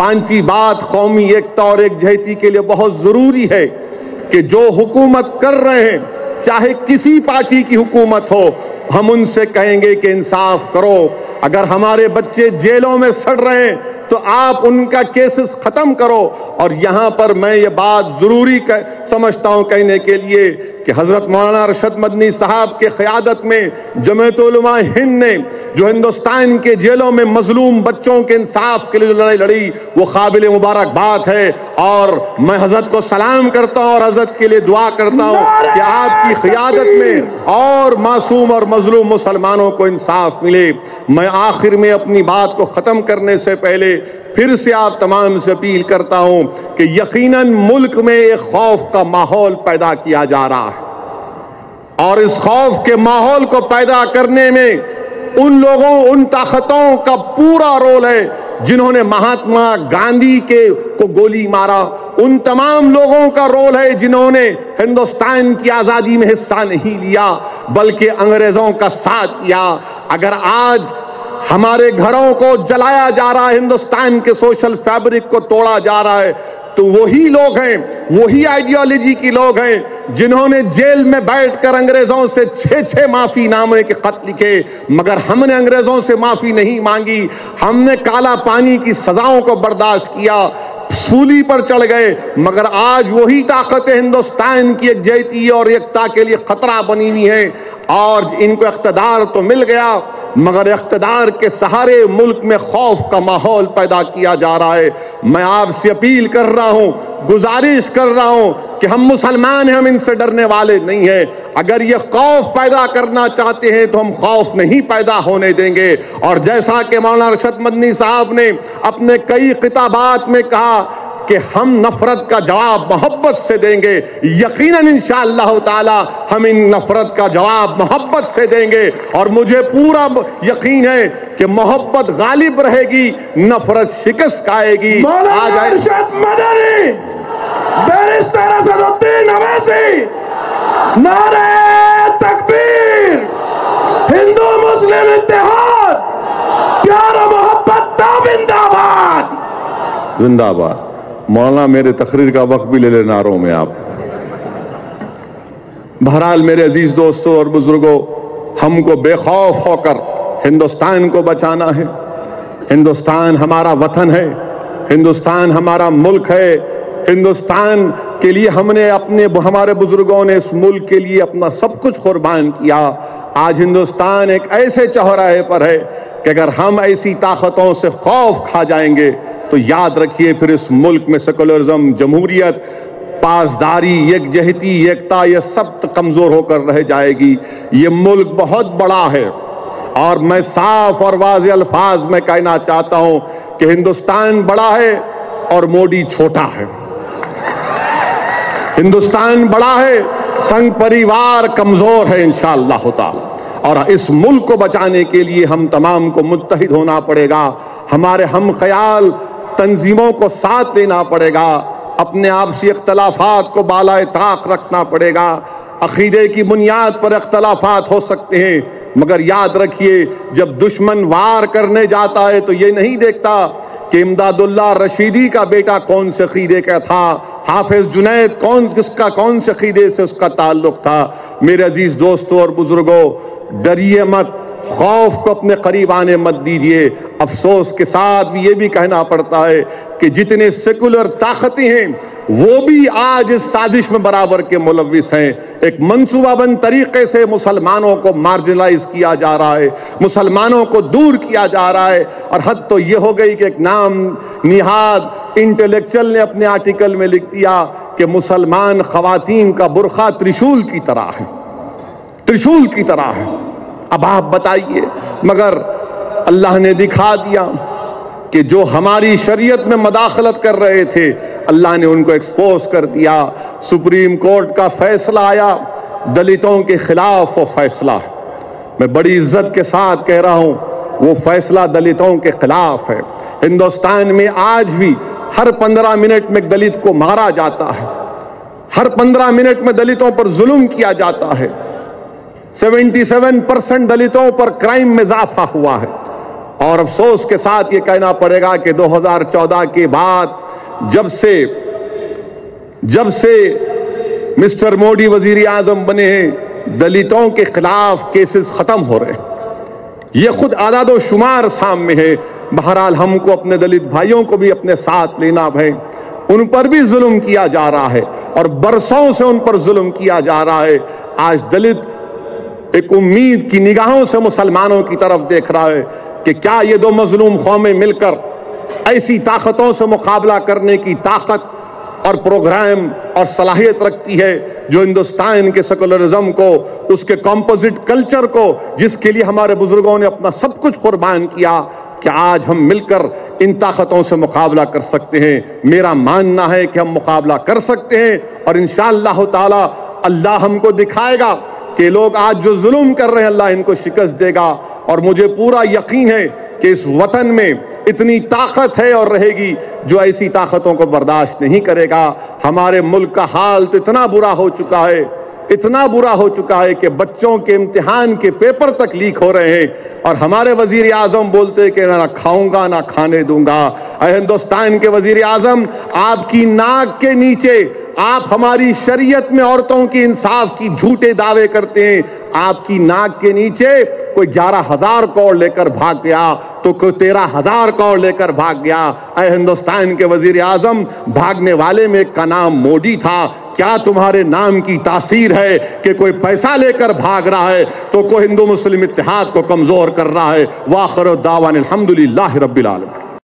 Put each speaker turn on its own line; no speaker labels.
پانچویں بات قومی ایکتا اور یکجہتی کے لیے بہت ضروری ہے کہ جو حکومت کر رہے ہیں چاہے کسی پارٹی کی حکومت ہو، ہم ان سے کہیں گے کہ انصاف کرو۔ اگر ہمارے بچے جیلوں میں سڑ رہے ہیں تو آپ ان کا کیسز ختم کرو۔ اور یہاں پر میں یہ بات ضروری سمجھتا ہوں کہنے کے لیے کہ حضرت مولانا ارشد مدنی صاحب کے قیادت میں جمعیت علماء ہند نے جو ہندوستان کے جیلوں میں مظلوم بچوں کے انصاف کے لیے لڑائی لڑی، وہ قابل مبارکباد ہے، اور میں حضرت کو سلام کرتا ہوں اور حضرت کے لیے دعا کرتا ہوں کہ آپ کی قیادت میں اور معصوم اور مظلوم مسلمانوں کو انصاف ملے۔ میں آخر میں اپنی بات کو ختم کرنے سے پہلے پھر سے آپ تمام سے اپیل کرتا ہوں کہ یقیناً ملک میں ایک خوف کا ماحول پیدا کیا جا رہا ہے، اور اس خوف کے ماحول کو پیدا کرنے میں ان لوگوں، ان طاقتوں کا پورا رول ہے جنہوں نے مہاتما گاندھی کو گولی مارا، ان تمام لوگوں کا رول ہے جنہوں نے ہندوستان کی آزادی میں حصہ نہیں لیا بلکہ انگریزوں کا ساتھ دیا۔ اگر آج ہمارے گھروں کو جلایا جا رہا ہے، ہندوستان کے سوشل فیبرک کو توڑا جا رہا ہے، تو وہی لوگ ہیں، وہی آئیڈیالوجی کی لوگ ہیں جنہوں نے جیل میں بیٹھ کر انگریزوں سے 6 معافی نامے کے خط لکھے، مگر ہم نے انگریزوں سے معافی نہیں مانگی۔ ہم نے کالا پانی کی سزاؤں کو برداشت کیا، سولی پر چڑھ گئے، مگر آج وہی طاقتیں ہندوستان کی یکجہتی اور ایکتا کے لیے خطرہ بنی ہوئی ہیں، اور ان کو اقتدار تو مل گیا مگر اقتدار کے سہارے ملک میں خوف کا ماحول پیدا کیا جا رہا ہے۔ میں آپ سے اپیل کر رہا ہوں، گزارش کر رہا ہوں کہ ہم مسلمان ہیں، ہم ان سے ڈرنے والے نہیں ہیں۔ اگر یہ خوف پیدا کرنا چاہتے ہیں تو ہم خوف نہیں پیدا ہونے دیں گے، اور جیسا کہ مولانا ارشد مدنی صاحب نے اپنے کئی خطابات میں کہا کہ ہم نفرت کا جواب محبت سے دیں گے، یقیناً انشاءاللہ تعالی ہم ان نفرت کا جواب محبت سے دیں گے، اور مجھے پورا یقین ہے کہ محبت غالب رہے گی، نفرت شکست کھائے گی۔
مولانا ارشد مدنی، بیرسٹر اسد الدین اویسی، نعرہ تکبیر، ہندو مسلم اتحاد، پیار و محبت زندہ باد،
زندہ باد۔ مولانا میرے تقریر کا وقت بھی لے لے نعروں میں آپ۔ بہرحال میرے عزیز دوستوں اور بزرگوں، ہم کو بے خوف ہو کر ہندوستان کو بچانا ہے۔ ہندوستان ہمارا وطن ہے، ہندوستان ہمارا ملک ہے، ہندوستان کے لیے ہمارے بزرگوں نے اس ملک کے لیے اپنا سب کچھ قربان کیا۔ آج ہندوستان ایک ایسے چوراہے پر ہے کہ اگر ہم ایسی طاقتوں سے خوف کھا جائیں گے تو یاد رکھیے پھر اس ملک میں سیکولرزم، جمہوریت، پاسداری، یکجہتی، ایکتا، یہ سب کمزور ہو کر رہ جائے گی۔ یہ ملک بہت بڑا ہے، اور میں صاف اور واضح الفاظ میں کہنا چاہتا ہوں کہ ہندوستان بڑا ہے اور مودی چھوٹا ہے۔ ہندوستان بڑا ہے، سنگ پریوار کمزور ہے انشاءاللہ تعالی، اور اس ملک کو بچانے کے لیے ہم تمام کو متحد ہونا پڑے گا، ہمارے ہم خیال تنظیموں کو ساتھ لینا پڑے گا، اپنے آپسی اختلافات کو بالائے طاق رکھنا پڑے گا۔ عقیدے کی بنیاد پر اختلافات ہو سکتے ہیں، مگر یاد رکھیے جب دشمن وار کرنے جاتا ہے تو یہ نہیں دیکھتا کہ امداد اللہ رشیدی کا بیٹا کون سے عقیدے کا تھا، حافظ جنید کون سے عقیدے سے اس کا تعلق تھا۔ میرے عزیز دوستوں اور بزرگوں، ڈریے مت، خوف کو اپنے قریب آنے مت دیجیے۔ افسوس کے ساتھ بھی یہ بھی کہنا پڑتا ہے کہ جتنے سیکولر طاقتیں ہیں وہ بھی آج اس سازش میں برابر کے ملوث ہیں۔ ایک منصوبہ بند طریقے سے مسلمانوں کو مارجنلائز کیا جا رہا ہے، مسلمانوں کو دور کیا جا رہا ہے، اور حد تو یہ ہو گئی کہ ایک نام نہاد انٹلیکچل نے اپنے آرٹیکل میں لکھ دیا کہ مسلمان خواتین کا برقع ترشول کی طرح ہے، ترشول کی طرح ہے۔ اب آپ بتائیے، مگر اللہ نے دکھا دیا کہ جو ہماری شریعت میں مداخلت کر رہے تھے اللہ نے ان کو ایکسپوز کر دیا۔ سپریم کورٹ کا فیصلہ آیا، دلتوں کے خلاف وہ فیصلہ ہے، میں بڑی عزت کے ساتھ کہہ رہا ہوں وہ فیصلہ دلتوں کے خلاف ہے۔ ہندوستان میں آج بھی ہر 15 منٹ میں ایک دلت کو مارا جاتا ہے، ہر 15 منٹ میں دلتوں پر ظلم کیا جاتا ہے، 77% دلتوں پر کرائم میں اضافہ ہوا ہے۔ اور افسوس کے ساتھ یہ کہنا پڑے گا کہ 2014 کے بعد جب سے مسٹر مودی وزیر اعظم بنے ہیں، دلتوں کے خلاف کیسز ختم ہو رہے ہیں۔ یہ خود اعداد و شمار سامنے ہے۔ بہرحال ہم کو اپنے دلت بھائیوں کو بھی اپنے ساتھ لینا ہے، ان پر بھی ظلم کیا جا رہا ہے اور برسوں سے ان پر ظلم کیا جا رہا ہے۔ آج دلت ایک امید کی نگاہوں سے مسلمانوں کی طرف دیکھ رہا ہے کہ کیا یہ دو مظلوم قومیں مل کر ایسی طاقتوں سے مقابلہ کرنے کی طاقت اور پروگرام اور صلاحیت رکھتی ہے جو ہندوستان کے سیکولرزم کو، اس کے کمپوزٹ کلچر کو، جس کے لیے ہمارے بزرگوں نے اپنا سب کچھ قربان کیا، کہ آج ہم مل کر ان طاقتوں سے مقابلہ کر سکتے ہیں۔ میرا ماننا ہے کہ ہم مقابلہ کر سکتے ہیں، اور انشاءاللہ تعالی اللہ ہم کو دکھائے گا کہ لوگ آج جو ظلم کر رہے ہیں اللہ ان کو شکست دے گا، اور مجھے پورا یقین ہے کہ اس وطن میں اتنی طاقت ہے اور رہے گی جو ایسی طاقتوں کو برداشت نہیں کرے گا۔ ہمارے ملک کا حال تو اتنا برا ہو چکا ہے، اتنا برا ہو چکا ہے کہ بچوں کے امتحان کے پیپر تک لیک ہو رہے ہیں، اور ہمارے وزیر اعظم بولتے کہ نہ کھاؤں گا نہ کھانے دوں گا۔ اے ہندوستان کے وزیر اعظم، آپ کی ناک کے نیچے آپ ہماری شریعت میں عورتوں کی انصاف کی جھوٹے دعوے کرتے ہیں، آپ کی ناک کے نیچے کوئی 11,000 کروڑ لے کر بھاگ گیا تو کوئی 13,000 کروڑ لے کر بھاگ گیا۔ اے ہندوستان کے وزیر اعظم، بھاگنے والے میں ایک کا نام مودی تھا، کیا تمہارے نام کی تاثیر ہے کہ کوئی پیسہ لے کر بھاگ رہا ہے تو کوئی ہندو مسلم اتحاد کو کمزور کر رہا ہے؟ وآخر دعوانا الحمدللہ رب العالمین۔